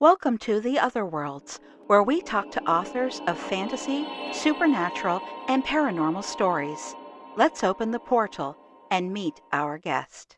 Welcome to The Otherworlds, where we talk to authors of fantasy, supernatural, and paranormal stories. Let's open the portal and meet our guest.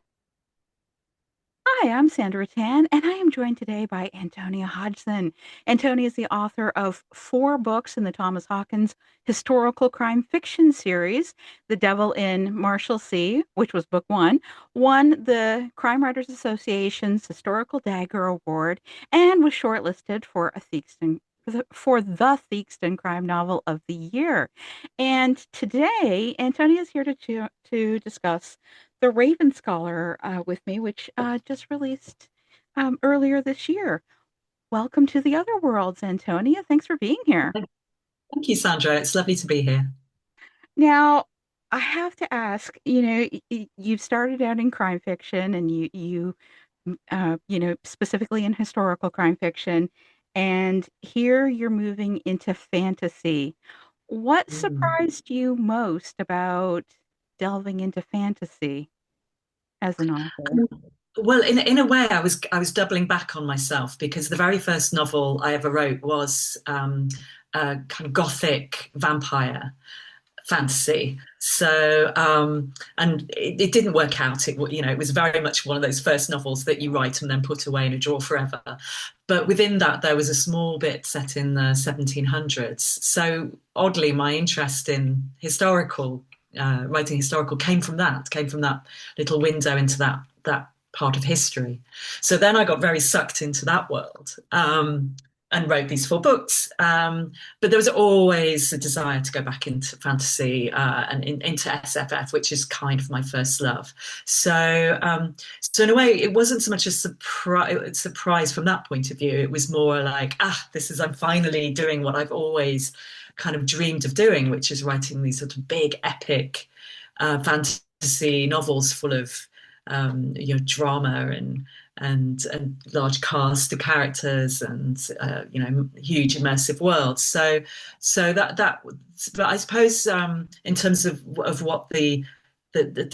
Hi, I'm Sandra Tan, and I am joined today by Antonia Hodgson. Antonia is the author of 4 books in the Thomas Hawkins historical crime fiction series, The Devil in Marshalsea, which was book one, won the Crime Writers Association's Historical Dagger Award, and was shortlisted for the Theakston Crime Novel of the Year. And today, Antonia is here to discuss the Raven Scholar with me, which just released earlier this year. Welcome to the Other Worlds, Antonia. Thanks for being here. Thank you, Sandra. It's lovely to be here. Now, I have to ask, you've started out in crime fiction and specifically in historical crime fiction, and here you're moving into fantasy. What Mm. surprised you most about delving into fantasy as an author? Um, Well, in a way, I was doubling back on myself because the very first novel I ever wrote was a kind of gothic vampire fantasy. And it didn't work out. It was very much one of those first novels that you write and then put away in a drawer forever. But within that, there was a small bit set in the 1700s. So oddly, my interest in writing historical came from that little window into that part of history. So then I got very sucked into that world. And wrote these 4 books. But there was always a desire to go back into fantasy and into SFF, which is kind of my first love. So in a way, it wasn't so much a surprise from that point of view. It was more like, I'm finally doing what I've always kind of dreamed of doing, which is writing these sort of big, epic fantasy novels full of drama and large cast of characters and huge immersive worlds. But I suppose in terms of what the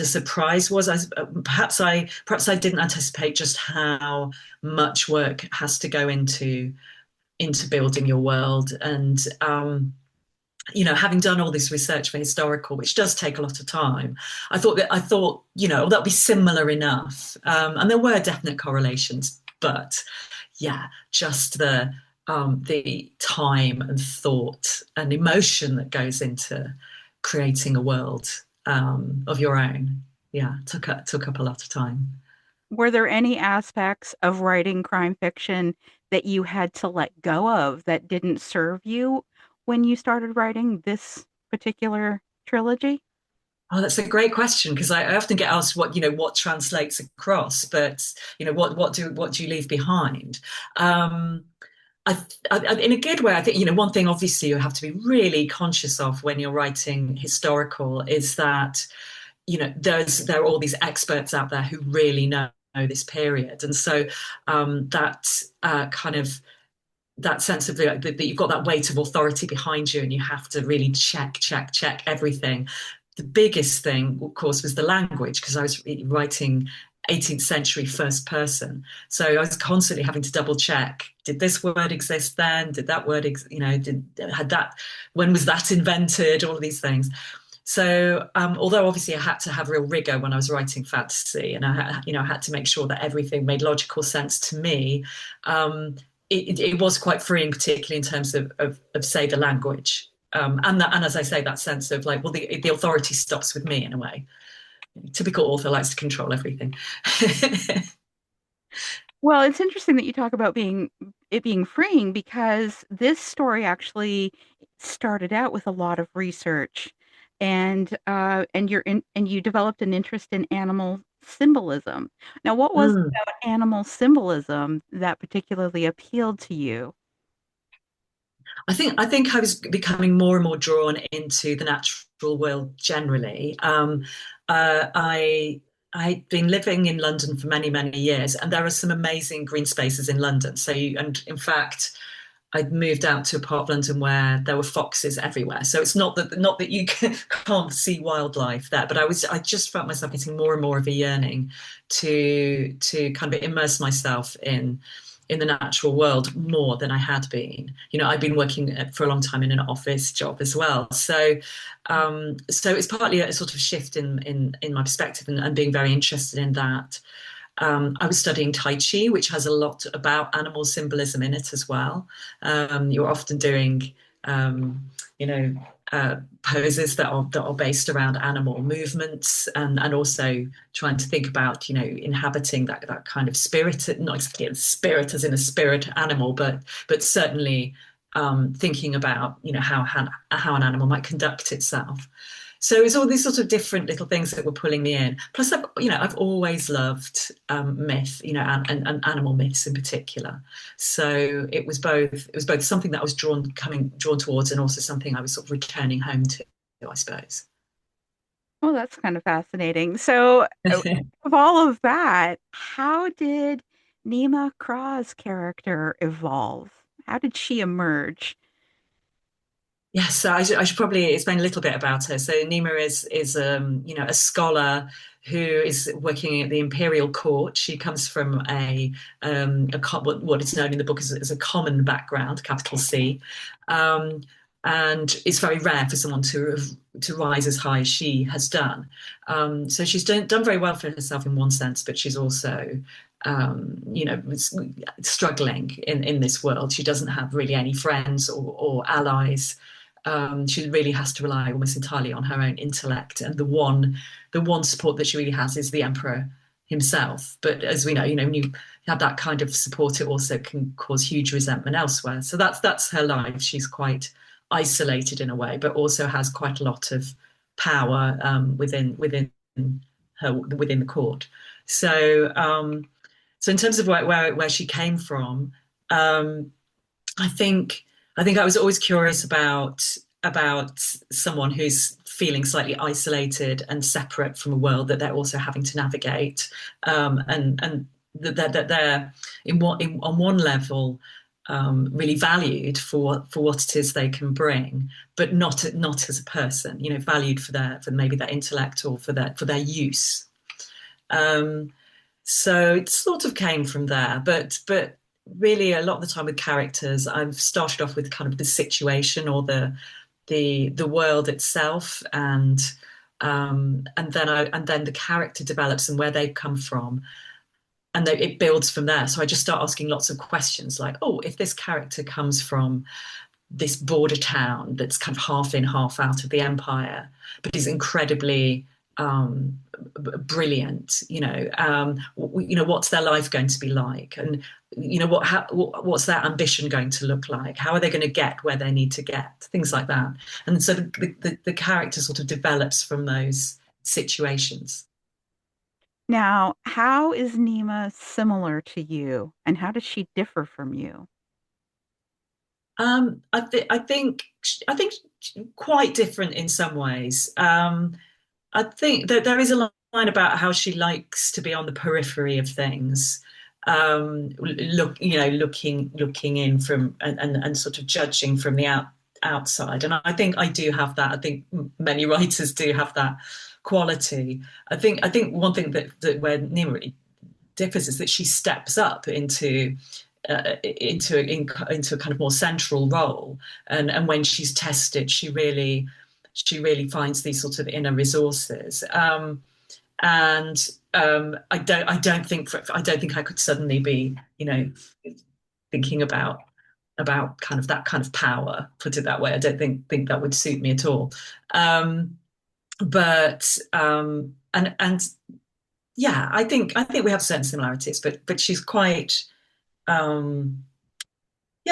surprise was, perhaps I didn't anticipate just how much work has to go into building your world and having done all this research for historical, which does take a lot of time, I thought, that'll be similar enough. And there were definite correlations, but yeah, just the time and thought and emotion that goes into creating a world of your own. Yeah, took up a lot of time. Were there any aspects of writing crime fiction that you had to let go of that didn't serve you when you started writing this particular trilogy? Oh, that's a great question because I often get asked what translates across, but what do you leave behind? Um, in a good way, I think one thing obviously you have to be really conscious of when you're writing historical is that there are all these experts out there who really know this period, and so that kind of that sense of that you've got that weight of authority behind you, and you have to really check everything. The biggest thing, of course, was the language because I was writing 18th century first person. So I was constantly having to double check. Did this word exist then? Did that word, when was that invented? All of these things. So although obviously I had to have real rigor when I was writing fantasy and I had to make sure that everything made logical sense to me, it was quite freeing, particularly in terms of say, the language. And as I say, that sense of like, well, the authority stops with me in a way. Typical author likes to control everything. Well, it's interesting that you talk about being freeing because this story actually started out with a lot of research, and you developed an interest in animal symbolism. Now, what was it Mm. about animal symbolism that particularly appealed to you? I think I was becoming more and more drawn into the natural world generally. I'd been living in London for many years, and there are some amazing green spaces in London. And in fact, I'd moved out to a part of London where there were foxes everywhere. So it's not that you can't see wildlife there, but I just felt myself getting more and more of a yearning to kind of immerse myself in the natural world more than I had been. You know, I've been working for a long time in an office job as well. So it's partly a sort of shift in my perspective and being very interested in that. I was studying Tai Chi, which has a lot about animal symbolism in it as well. You're often doing, you know, poses that are based around animal movements, and also trying to think about, you know, inhabiting that kind of spirit, not exactly a spirit as in a spirit animal, but certainly thinking about, you know, how an animal might conduct itself. So it's all these sort of different little things that were pulling me in. Plus, I've always loved myth, you know, and animal myths in particular. So it was both something that I was drawn towards, and also something I was sort of returning home to, I suppose. Well, that's kind of fascinating. So, of all of that, how did Nima Kraw's character evolve? How did she emerge? Yes, so I should probably explain a little bit about her. So Nima is you know, a scholar who is working at the imperial court. She comes from what is known in the book as a common background, capital C, um, and it's very rare for someone to rise as high as she has done. So she's done very well for herself in one sense, but she's also you know, struggling in this world. She doesn't have really any friends or allies. She really has to rely almost entirely on her own intellect, and the one support that she really has is the emperor himself. But as we know, you know, when you have that kind of support, it also can cause huge resentment elsewhere. So that's her life. She's quite isolated in a way, but also has quite a lot of power within the court. So in terms of where she came from, um, I think I was always curious about someone who's feeling slightly isolated and separate from a world that they're also having to navigate, and that they're on one level really valued for what it is they can bring, but not as a person. You know, valued for maybe their intellect or for their use. Um, so it sort of came from there, but really a lot of the time with characters, I've started off with kind of the situation or the world itself, and then the character develops and where they've come from, and it builds from there. So I just start asking lots of questions like, oh, if this character comes from this border town that's kind of half in, half out of the empire, but is incredibly brilliant. What's their life going to be like, and what's their ambition going to look like? How are they going to get where they need to get? Things like that. And so the character sort of develops from those situations. Now, how is Nima similar to you, and how does she differ from you? I think quite different in some ways. I think that there is a line about how she likes to be on the periphery of things, looking in from and sort of judging from the outside. And I think I do have that. I think many writers do have that quality. I think one thing that where Nima really differs is that she steps up into a kind of more central role, and when she's tested, she really finds these sort of inner resources. And I don't think I could suddenly be, thinking about kind of that kind of power. Put it that way. I don't think that would suit me at all. But and yeah, I think we have certain similarities, but she's quite. Um,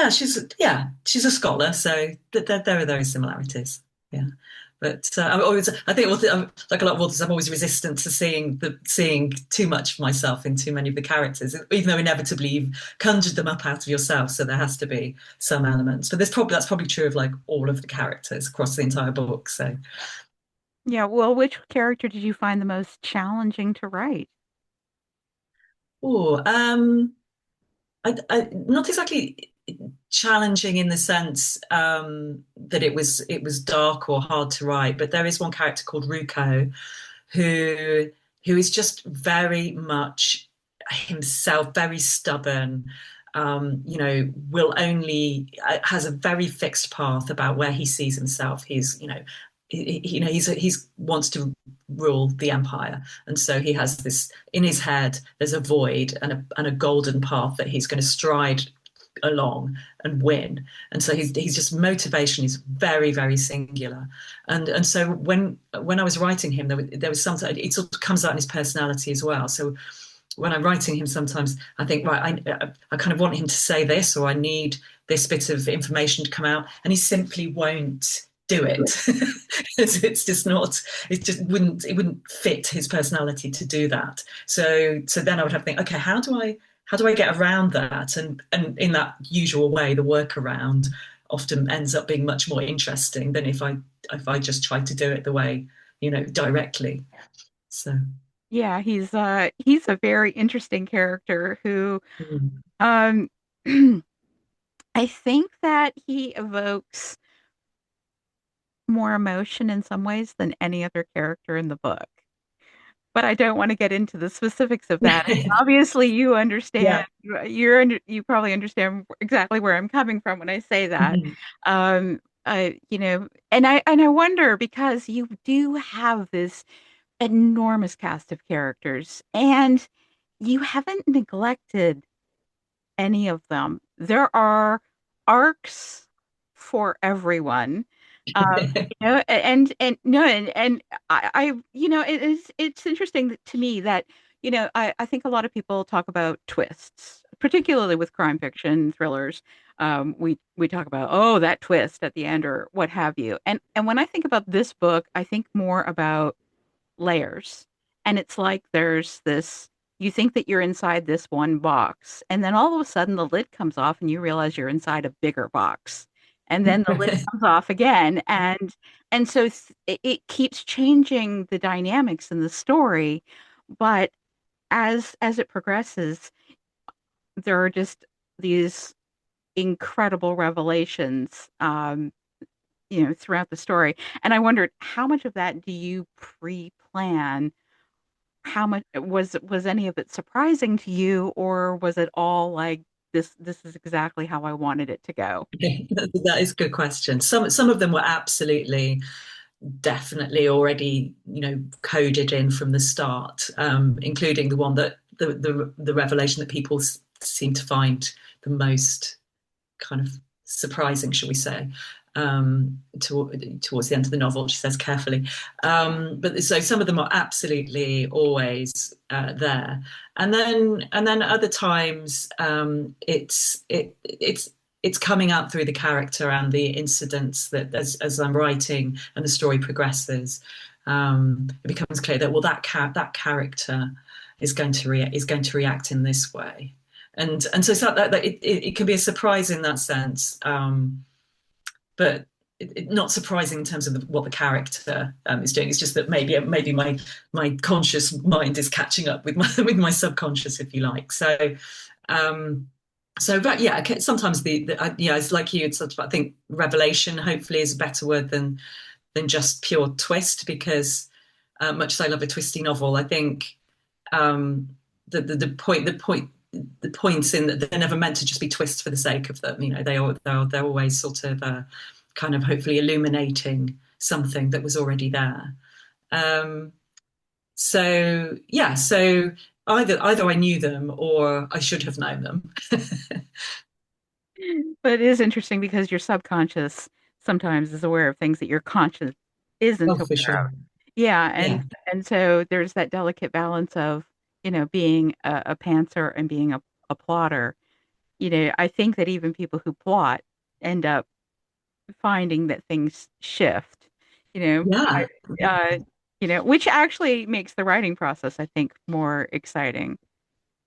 she's a scholar, so there are those similarities. Yeah, but like a lot of authors, I'm always resistant to seeing too much of myself in too many of the characters, even though inevitably you've conjured them up out of yourself. So there has to be some elements. But that's probably true of like all of the characters across the entire book. So, Yeah, well, which character did you find the most challenging to write? oh, not exactly challenging in the sense that it was dark or hard to write, but there is one character called Ruko who who is just very much himself, very stubborn, will only has a very fixed path about where he sees himself. He's wants to rule the empire, and so he has this in his head. There's a void and a golden path that he's going to stride along and win. And so he's just motivation is very, very singular. And so when I was writing him, there was something, it sort of comes out in his personality as well. So when I'm writing him, sometimes I think, right, I kind of want him to say this, or I need this bit of information to come out, and he simply won't do it. It's just not, it wouldn't fit his personality to do that. So then I would have to think, okay, how do I get around that? And in that usual way, the workaround often ends up being much more interesting than if I just tried to do it the way, directly. So Yeah, he's a very interesting character who mm. um I think that he evokes more emotion in some ways than any other character in the book. But I don't want to get into the specifics of that. And obviously you Yeah. understand, you probably understand exactly where I'm coming from when I say that. Mhm. And I wonder because you do have this enormous cast of characters and you haven't neglected any of them. There are arcs for everyone. And no, and it's interesting to me that, I think a lot of people talk about twists, particularly with crime fiction thrillers. We talk about, oh, that twist at the end or what have you. And when I think about this book, I think more about layers. And it's like there's this, you think that you're inside this one box, and then all of a sudden the lid comes off and you realize you're inside a bigger box. And then the lid comes off again. And so it keeps changing the dynamics in the story. But as it progresses, there are just these incredible revelations throughout the story. And I wondered how much of that do you pre-plan? How much was any of it surprising to you, or was it all like this is exactly how I wanted it to go? That is a good question. Some of them were absolutely, definitely already, coded in from the start, including the one that the revelation that people seem to find the most kind of surprising, shall we say, towards the end of the novel, she says carefully. But so some of them are absolutely always there, and then other times it's coming out through the character and the incidents that as I'm writing and the story progresses, it becomes clear that that character is going to react in this way, and so it's not that it can be a surprise in that sense, but not surprising in terms of what the character is doing. It's just that maybe my conscious mind is catching up with my subconscious, if you like. But yeah, sometimes it's like you. I think revelation hopefully is a better word than just pure twist, because much as I love a twisty novel, I think the points in that they're never meant to just be twists for the sake of them. They're always sort of kind of hopefully illuminating something that was already there. So yeah, so either I knew them or I should have known them. But it is interesting because your subconscious sometimes is aware of things that your conscious isn't Oh, for aware sure. of. Yeah, Yeah. and so there's that delicate balance of, being a pantser and being a plotter. I think that even people who plot end up finding that things shift, you know, Yeah. which actually makes the writing process, I think, more exciting.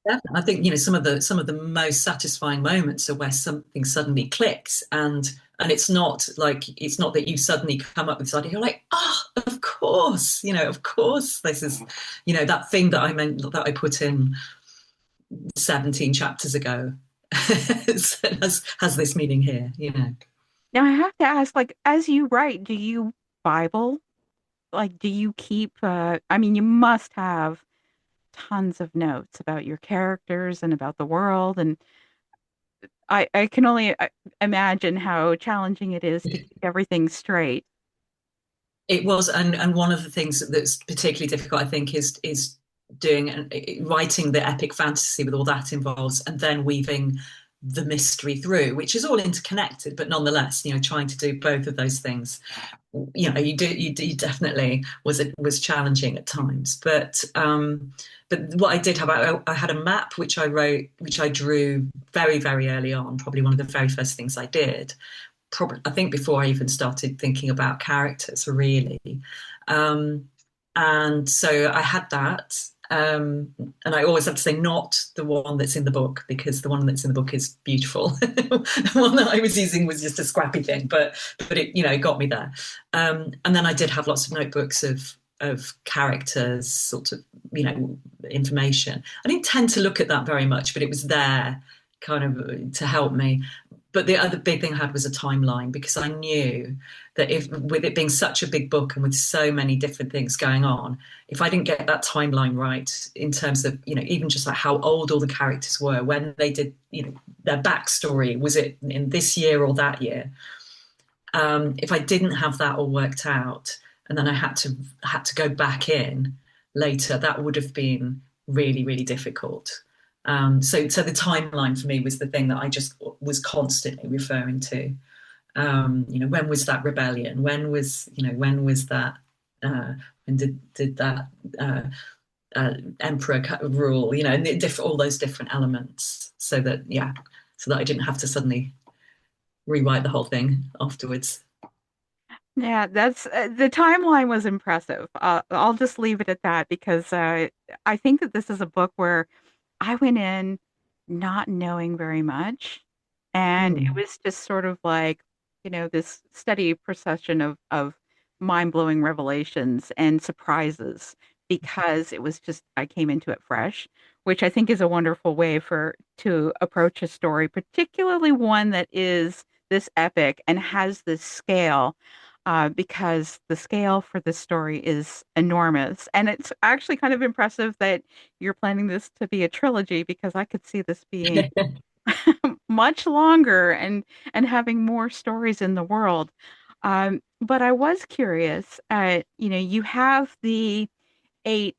Definitely. I think some of the most satisfying moments are where something suddenly clicks, and it's not that you suddenly come up with this idea. You're like, oh, of course, of course, this is, that thing that I meant that I put in 17 chapters ago has this meaning here. Now I have to ask, like, as you write, do you Bible? Like, do you keep, I mean, you must have tons of notes about your characters and about the world. And I can only imagine how challenging it is to keep everything straight. It was, and one of the things that's particularly difficult, I think, is doing writing the epic fantasy with all that involves, and then weaving the mystery through, which is all interconnected, but nonetheless, trying to do both of those things, you definitely was challenging at times. But what I did have, I had a map which I wrote, which I drew very, very early on, probably one of the very first things I did, probably I think before I even started thinking about characters really. And so I had that. And I always have to say not the one that's in the book, because the one that's in the book is beautiful. The one that I was using was just a scrappy thing, but it, it got me there. And then I did have lots of notebooks of characters, sort of, information. I didn't tend to look at that very much, but it was there kind of to help me. But the other big thing I had was a timeline, because I knew that if, with it being such a big book and with so many different things going on, if I didn't get that timeline right in terms of, even just like how old all the characters were, when they did, their backstory, was it in this year or that year? If I didn't have that all worked out, and then I had to go back in later, that would have been really, really difficult. So the timeline for me was the thing that I just was constantly referring to. When was that rebellion? When was that? When did that emperor rule? And all those different elements, so that I didn't have to suddenly rewrite the whole thing afterwards. Yeah, that's the timeline was impressive. I'll just leave it at that because I think that this is a book where I went in not knowing very much, and it Mm. was just sort of like, this steady procession of mind-blowing revelations and surprises because it was just I came into it fresh, which I think is a wonderful way to approach a story, particularly one that is this epic and has this scale. Because the scale for this story is enormous. And it's actually kind of impressive that you're planning this to be a trilogy, because I could see this being much longer and having more stories in the world. But I was curious, you have the 8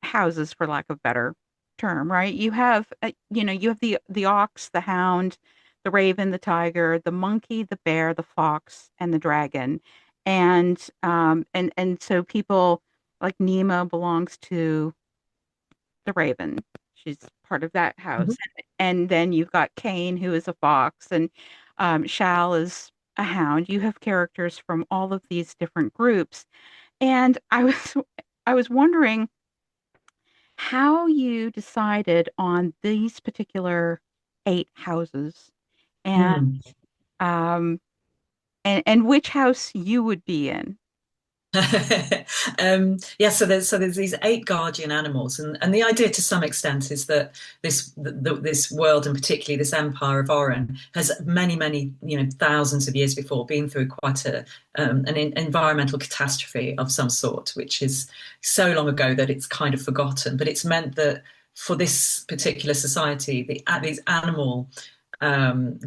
houses, for lack of better term, right? You have the ox, the hound, the raven, the tiger, the monkey, the bear, the fox, and the dragon. And so people like Nima belongs to the raven. She's part of that house. Mhm. And then you've got Cain, who is a fox, and Shal is a hound. You have characters from all of these different groups. And I was wondering how you decided on these particular 8 houses, and Mm. um and which house you would be in. So there's these 8 guardian animals, and the idea to some extent is that this world, and particularly this empire of Oran, has many thousands of years before been through quite an environmental catastrophe of some sort, which is so long ago that it's kind of forgotten. But it's meant that for this particular society, these animal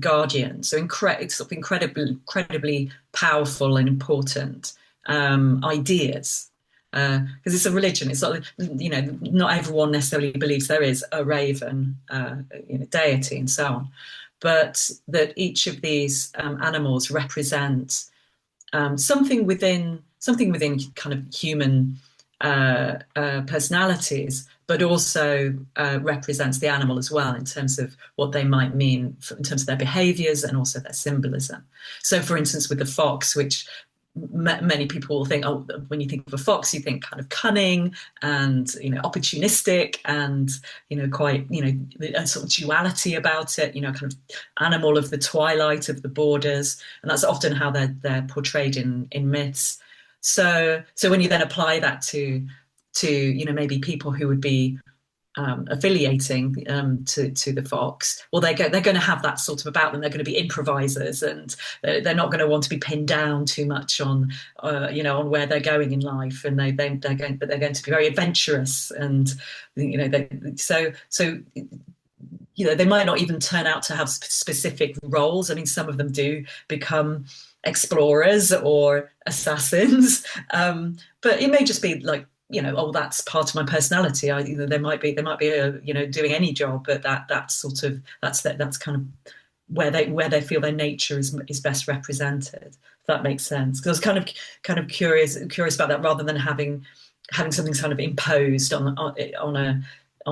guardians are incredibly powerful and important ideas, because it's a religion. It's not, not everyone necessarily believes there is a raven, deity, and so on, but that each of these animals represent something within kind of human personalities, but also represents the animal as well in terms of what they might mean in terms of their behaviors and also their symbolism. So, for instance, with the fox, which many people will think, oh, when you think of a fox, you think kind of cunning and opportunistic and quite a sort of duality about it, kind of animal of the twilight, of the borders, and that's often how they're portrayed in myths. So when you then apply that to maybe people who would be affiliating to the Fox, well, they're going to have that sort of about them. They're going to be improvisers, and they're not going to want to be pinned down too much on on where they're going in life, and they're going to be very adventurous, and so they might not even turn out to have specific roles. I mean, some of them do become explorers or assassins, but it may just be like, oh, that's part of my personality. They might be doing any job, but that's kind of where they feel their nature is best represented. If that makes sense. Because I was kind of curious about that, rather than having something kind of imposed on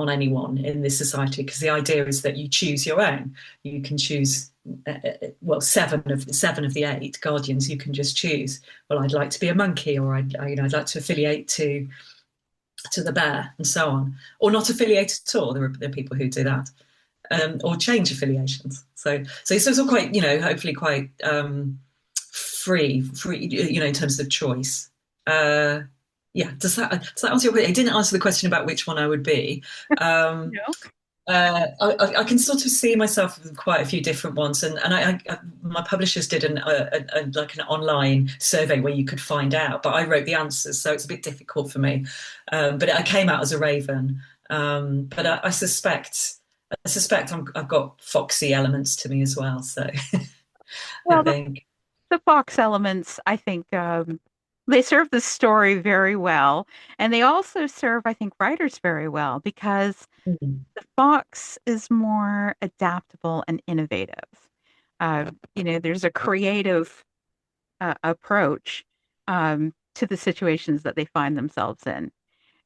anyone in this society. Because the idea is that you choose your own. You can choose. Well, seven of the 8 guardians, you can just choose. Well, I'd like to be a monkey, or I'd like to affiliate to the bear, and so on, or not affiliate at all. There are people who do that. Or change affiliations. So it's all quite, hopefully quite free, in terms of choice. Does that answer your question? I didn't answer the question about which one I would be. No. I can sort of see myself with quite a few different ones, and my publishers did an online survey where you could find out, but I wrote the answers, so it's a bit difficult for me. But I came out as a raven, but I suspect I've got foxy elements to me as well. So Well, I think the fox elements, I think, they serve the story very well, and they also serve, I think, writers very well, because the fox is more adaptable and innovative. There's a creative approach to the situations that they find themselves in.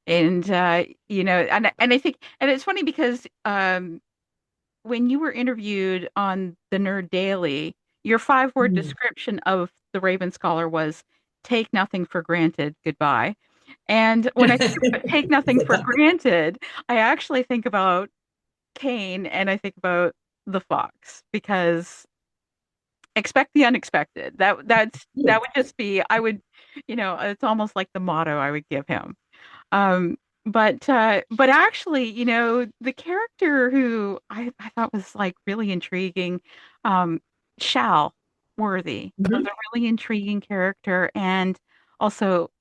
And and I think, and it's funny because when you were interviewed on the Nerd Daily, your 5-word description of the Raven Scholar was "take nothing for granted, goodbye." And when I think about take nothing for granted, I actually think about Cain, and I think about the fox, because expect the unexpected. That would just be, I would, it's almost like the motto I would give him. But actually, the character who I thought was like really intriguing, Shal Worthy was a really intriguing character, and also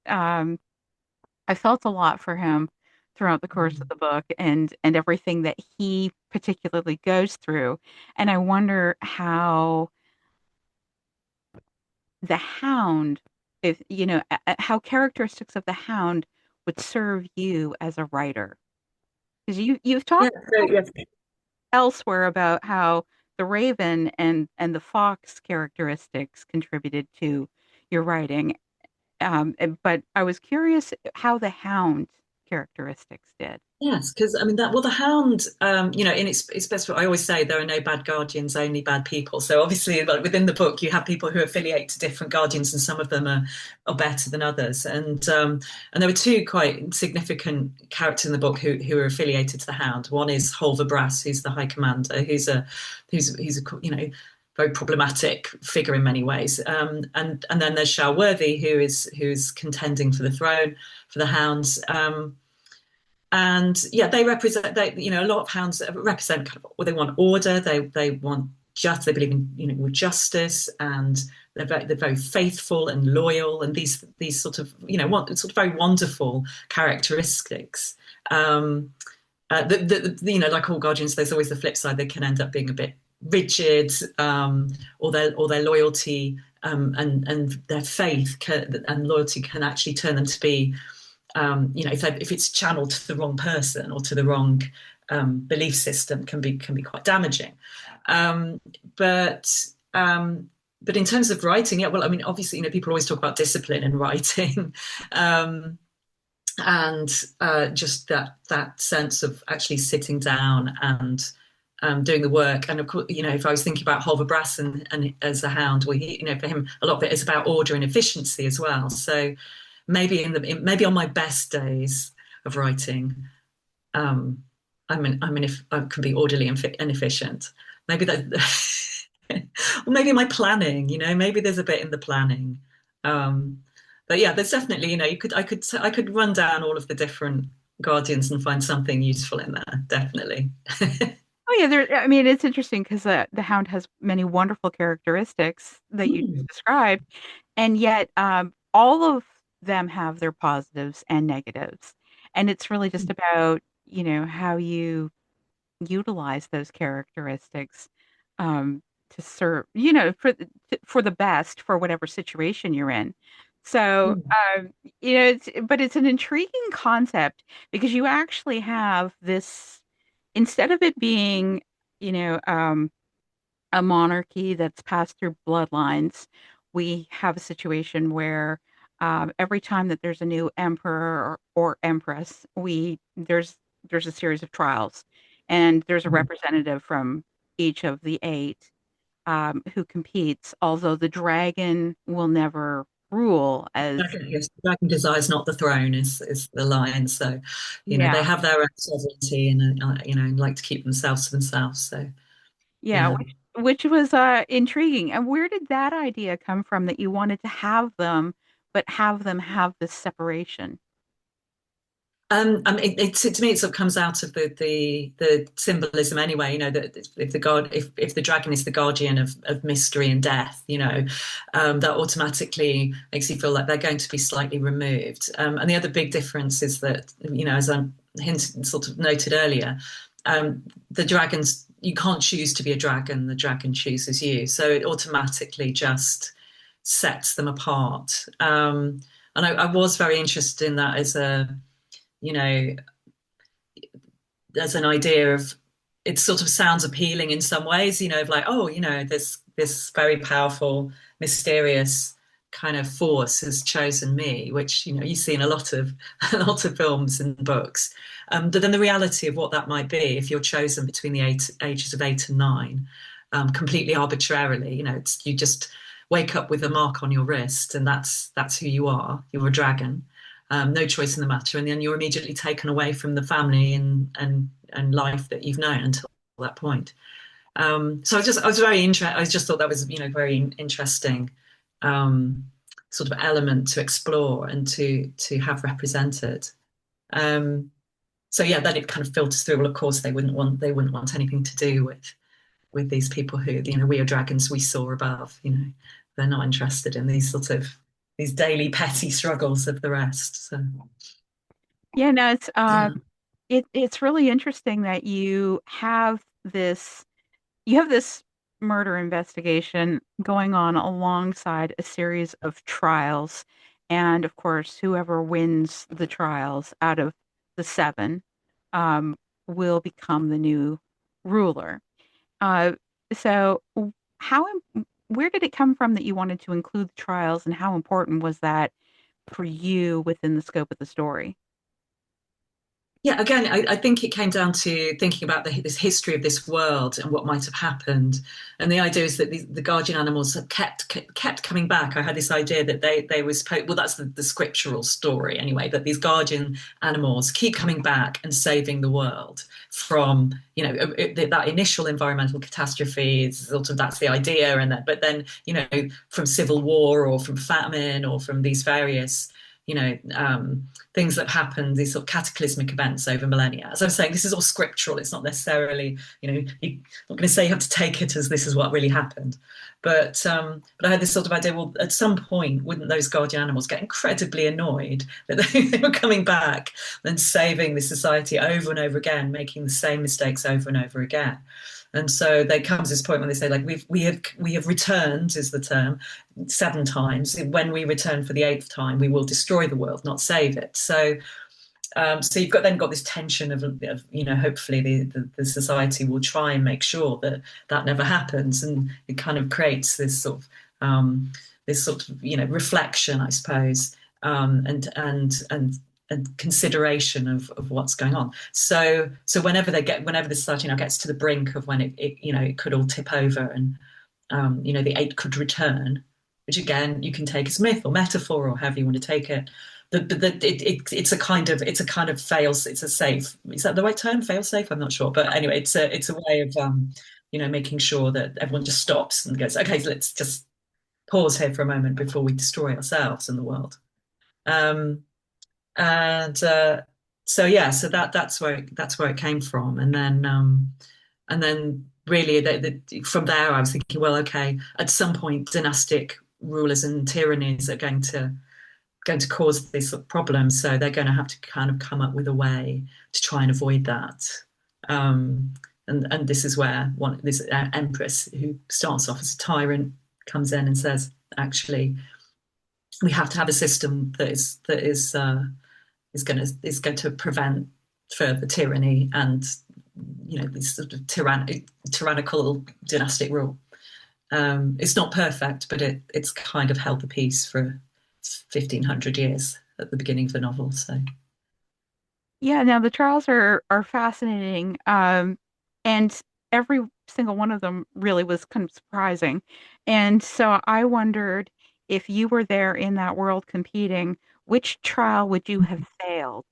I felt a lot for him throughout the course of the book, and everything that he particularly goes through. And I wonder how the Hound, if how characteristics of the Hound would serve you as a writer, because you've talked elsewhere about how the Raven and the Fox characteristics contributed to your writing, but I was curious how the Hound characteristics did. Yes, because I mean the Hound, in its best. I always say there are no bad guardians, only bad people. So obviously, like within the book, you have people who affiliate to different guardians, and some of them are better than others. And there were 2 quite significant characters in the book who are affiliated to the Hound. One is Holver Brass, who's the High Commander, who's a very problematic figure in many ways. And then there's Shal Worthy, who's contending for the throne for the Hounds. And yeah, they represent. A lot of Hounds represent kind of, well, they want order. They want they believe in with justice, and they're very faithful and loyal, and these sort of very wonderful characteristics. Like all guardians, there's always the flip side. They can end up being a bit rigid, or their loyalty and their faith and loyalty can actually turn them to be. If it's channeled to the wrong person or to the wrong belief system, can be quite damaging. But in terms of writing, yeah, well, I mean, obviously, people always talk about discipline in writing, and just that sense of actually sitting down and doing the work. And of course, if I was thinking about Holver Brass and as a Hound, well, for him, a lot of it is about order and efficiency as well. So. Maybe on my best days of writing, if I can be orderly and efficient, maybe that, or maybe my planning, maybe there's a bit in the planning. But yeah, there's definitely, I could run down all of the different guardians and find something useful in there, definitely. Oh yeah, I mean, it's interesting because the Hound has many wonderful characteristics that you described, and yet all of them have their positives and negatives, and it's really just about how you utilize those characteristics to serve, for the best for whatever situation you're in. So, Mm. but it's an intriguing concept because you actually have this, instead of it being, you know, um, a monarchy that's passed through bloodlines, we have a situation where every time that there's a new emperor or empress, there's a series of trials, and there's a Mm. representative from each of the eight who competes. Although the dragon will never rule as Yes, the dragon desires not the throne is the line. So, they yeah, have their own sovereignty and like to keep themselves to themselves. So, yeah, yeah. which was intriguing. And where did that idea come from that you wanted to have them, but have them have this separation? To me, it sort of comes out of the symbolism anyway. That if the dragon is the guardian of mystery and death, that automatically makes you feel like they're going to be slightly removed. And the other big difference is that, as I sort of noted earlier, the dragons, you can't choose to be a dragon. The dragon chooses you, so it automatically just sets them apart. And I was very interested in that you know, there's an idea of, it sort of sounds appealing in some ways, of like, oh, this very powerful, mysterious kind of force has chosen me, which you see in a lot of a lot of films and books. But then the reality of what that might be if you're chosen between the ages of 8 and 9, completely arbitrarily, you just wake up with a mark on your wrist, and that's who you are. You're a dragon. No choice in the matter, and then you're immediately taken away from the family and life that you've known until that point. So I was very interested. I just thought that was very interesting sort of element to explore and to have represented. So yeah, then it kind of filters through. Well, of course they wouldn't want anything to do with these people who we are dragons we soar above. They're not interested in these daily petty struggles of the rest. So Yeah, no, yeah. it's really interesting that you have this murder investigation going on alongside a series of trials, and of course, whoever wins the trials out of the seven um, will become the new ruler. Uh, so, where did it come from that you wanted to include the trials, and how important was that for you within the scope of the story? Yeah, again, I think it came down to thinking about this history of this world and what might have happened. And the idea is that the guardian animals have kept coming back. I had this idea that they were supposed, well, that's the scriptural story anyway, that these guardian animals keep coming back and saving the world from, that initial environmental catastrophe is sort of, that's the idea. But then, from civil war or from famine or from these various, things that happened, these sort of cataclysmic events over millennia. As I was saying, this is all scriptural. It's not necessarily, you're not going to say you have to take it as this is what really happened. But I had this sort of idea, well, at some point, wouldn't those guardian animals get incredibly annoyed that they were coming back and saving the society over and over again, making the same mistakes over and over again? And so there comes this point when they say, like, we have returned, is the term, 7 times. When we return for the 8th time, we will destroy the world, not save it. So you've got this tension of hopefully the society will try and make sure that never happens, and it kind of creates this sort of reflection, I suppose, and consideration of what's going on. So whenever the society now gets to the brink of when it could all tip over, and the 8 could return, which again you can take as myth or metaphor or however you want to take it. It's a kind of fails. It's a safe. Is that the right term? Fail safe? I'm not sure, but anyway, it's a way of making sure that everyone just stops and goes, okay, let's just pause here for a moment before we destroy ourselves and the world. And so yeah, so that's where it came from, and then really from there I was thinking, well, okay, at some point dynastic rulers and tyrannies are going to cause these sort of problems, so they're going to have to kind of come up with a way to try and avoid that. And this is where this empress who starts off as a tyrant comes in and says, actually, we have to have a system that is going to prevent further tyranny and this sort of tyrannical dynastic rule. It's not perfect, but it's kind of held the peace for 1,500 years at the beginning of the novel. So Yeah, now the trials are fascinating, and every single one of them really was kind of surprising. And so I wondered if you were there in that world competing, which trial would you have failed?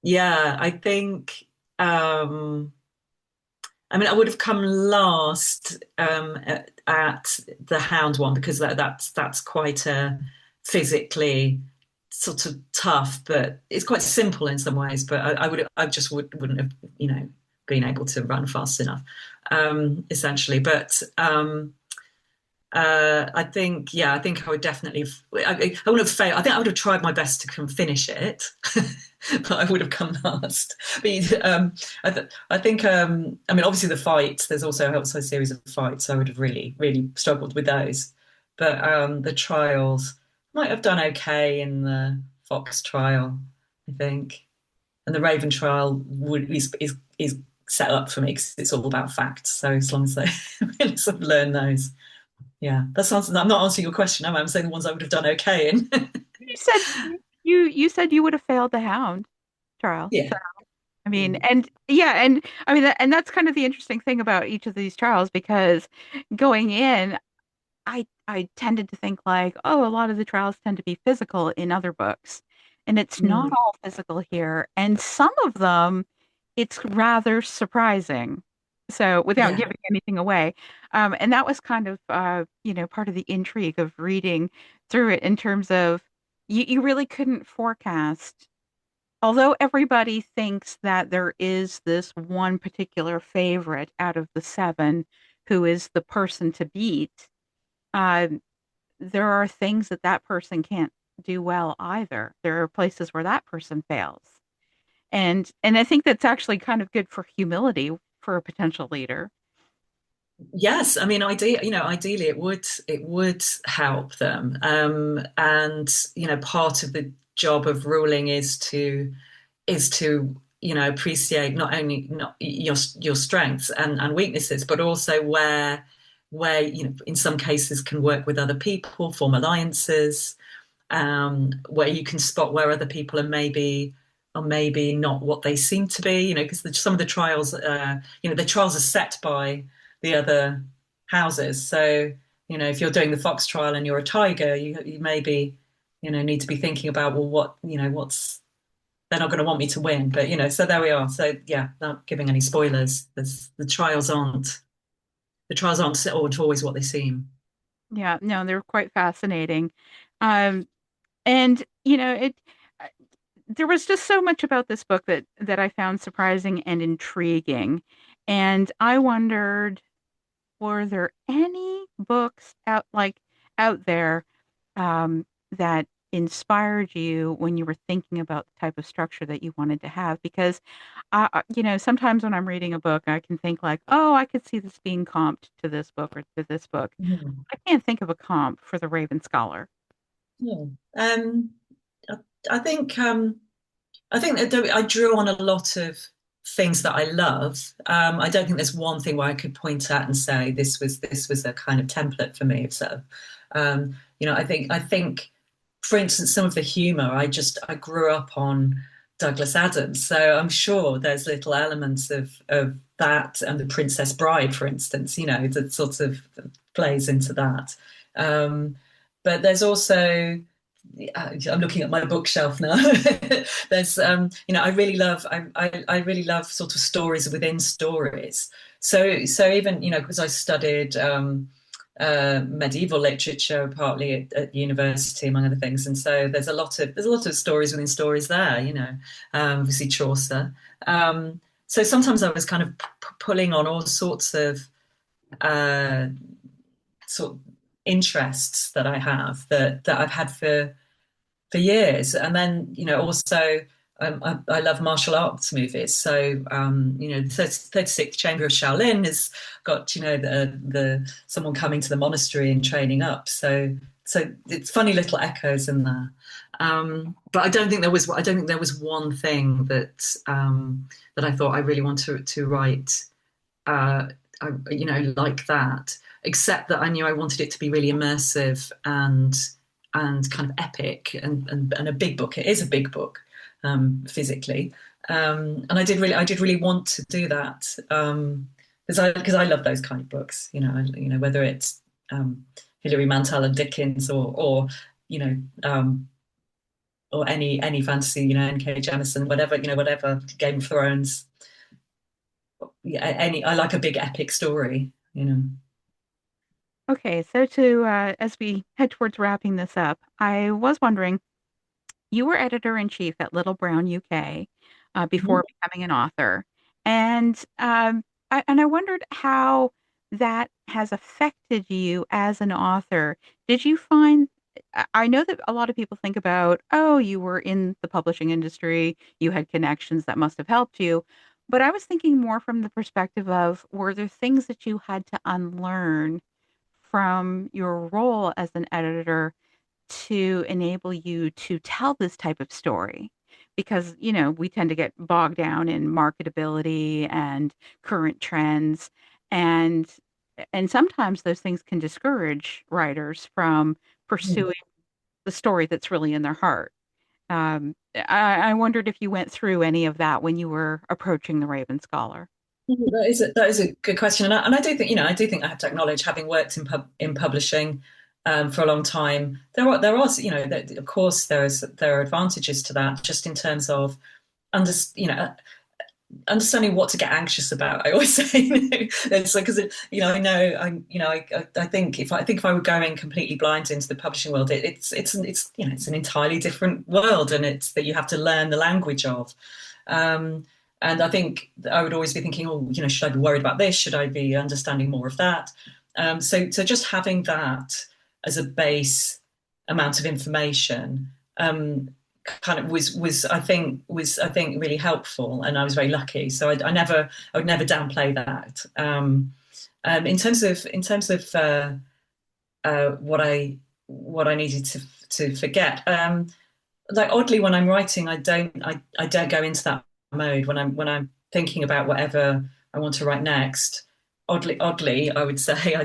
yeah, I think. I mean, I would have come last at the Hound one because that's quite a physically sort of tough, but it's quite simple in some ways. But I just wouldn't have been able to run fast enough, essentially. But I think I would definitely. I would have failed. I think I would have tried my best to finish it, but I would have come last. But I think. I mean, obviously the fights. There's also a series of fights. I would have really, really struggled with those. But the trials might have done okay in the Fox trial, I think, and the Raven trial is set up for me because it's all about facts. So as long as they really sort of learn those. Yeah, that sounds. I'm not answering your question, am I? I'm saying the ones I would have done okay in. You said you said you would have failed the Hound trial. Yeah. So I mean, and yeah, and I mean, and that's kind of the interesting thing about each of these trials because going in, I tended to think like, oh, a lot of the trials tend to be physical in other books, and it's not Mm, all physical here, and some of them, it's rather surprising. So without yeah. giving anything away, and that was kind of part of the intrigue of reading through it in terms of you really couldn't forecast. Although everybody thinks that there is this one particular favorite out of the seven who is the person to beat, uh, there are things that that person can't do well either. There are places where that person fails. And I think that's actually kind of good for humility for a potential leader. Yes, I mean, ideally, it would help them, and part of the job of ruling is to appreciate not your strengths and weaknesses, but also where in some cases can work with other people, form alliances, where you can spot where other people are maybe not what they seem to be, because some of the trials, the trials are set by the other houses. So, if you're doing the fox trial and you're a tiger, you maybe, need to be thinking about, well, what's they're not going to want me to win, but so there we are. So yeah, not giving any spoilers. The trials aren't always what they seem. Yeah, no, they're quite fascinating. Um, and it uh, there was just so much about this book that I found surprising and intriguing. And I wondered, were there any books out there that inspired you when you were thinking about the type of structure that you wanted to have? Because, sometimes when I'm reading a book, I can think like, oh, I could see this being comped to this book or to this book. Mhm. I can't think of a comp for the Raven Scholar. Yeah. Um, I, I think that I drew on a lot of things that I love. I don't think there's one thing where I could point at and say this was a kind of template for me. So, I think, for instance, some of the humour I grew up on Douglas Adams, so I'm sure there's little elements of that and the Princess Bride, for instance, that sort of plays into that. Um, but there's also I'm looking at my bookshelf now. There's, I really love sort of stories within stories. So even, because I studied medieval literature partly at university, among other things, and so there's a lot of stories within stories there. Obviously Chaucer. So sometimes I was kind of pulling on all sorts of uh, sort of interests that I have that I've had for years. And then, also I love martial arts movies. So, the 36th Chamber of Shaolin has got, the someone coming to the monastery and training up. So it's funny little echoes in there. But I don't think there was one thing that I thought I really want to write, like that, except that I knew I wanted it to be really immersive and kind of epic and a big book. It is a big book, physically, and I did really want to do that, because I love those kind of books. Whether it's Hilary Mantel and Dickens, or any fantasy, N.K. Jemisin, whatever, Game of Thrones. Yeah, I like a big epic story. Okay, so as we head towards wrapping this up, I was wondering, you were editor-in-chief at Little Brown UK before becoming an author, and I wondered how that has affected you as an author. Did you find I know that a lot of people think about, oh, you were in the publishing industry, you had connections that must have helped you. But I was thinking more from the perspective of, were there things that you had to unlearn from your role as an editor to enable you to tell this type of story? Because, we tend to get bogged down in marketability and current trends, and sometimes those things can discourage writers from pursuing the story that's really in their heart. I wondered if you went through any of that when you were approaching the Raven Scholar. That is a good question, and I do think I have to acknowledge, having worked in publishing for a long time, of course there are advantages to that, just in terms of understanding what to get anxious about. I always say, it's like, because I think if I were going completely blind into the publishing world, it's an entirely different world, and it's that you have to learn the language of. And I think I would always be thinking, oh, should I be worried about this? Should I be understanding more of that? So just having that as a base amount of information, kind of was I think really helpful, and I was very lucky. So I would never downplay that. In terms of what I needed to forget, like, oddly, when I'm writing, I don't go into that mode when I'm thinking about whatever I want to write next. Oddly, I would say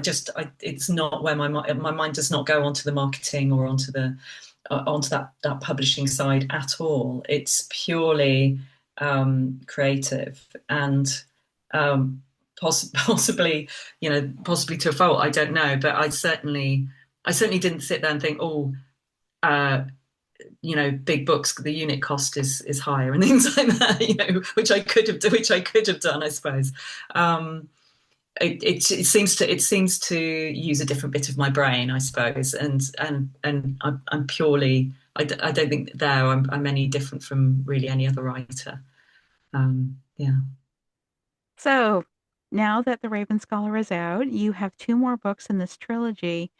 it's not where my mind does not go onto the marketing or onto that publishing side at all. It's purely creative, and possibly to a fault, I don't know, but I certainly didn't sit there and think, big books, the unit cost is higher and things like that, which I could have done, I suppose. It seems to use a different bit of my brain, I suppose, and I'm purely, I don't think I'm any different from really any other writer. Yeah. So now that The Raven Scholar is out, you have two more books in this trilogy.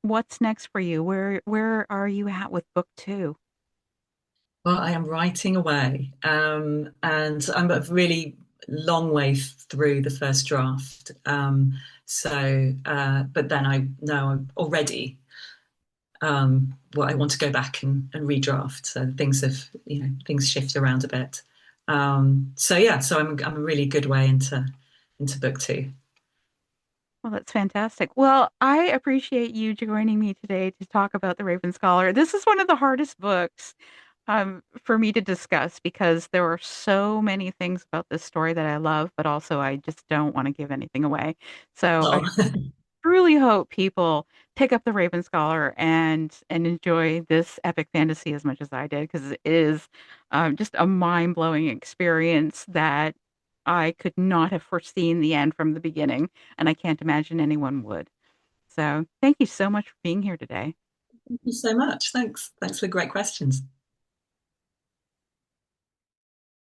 What's next for you? Where are you at with book two? Well, I am writing away, and I'm a really long way through the first draft. But then I know I'm already, I want to go back and redraft. So things shift around a bit. So I'm a really good way into book two. Well, that's fantastic. Well, I appreciate you joining me today to talk about The Raven Scholar. This is one of the hardest books for me to discuss, because there are so many things about this story that I love, but also I just don't want to give anything away. So I Oh. truly hope people pick up The Raven Scholar and enjoy this epic fantasy as much as I did, because it is just a mind-blowing experience that I could not have foreseen the end from the beginning, and I can't imagine anyone would. So thank you so much for being here today. Thank you so much. Thanks for the great questions.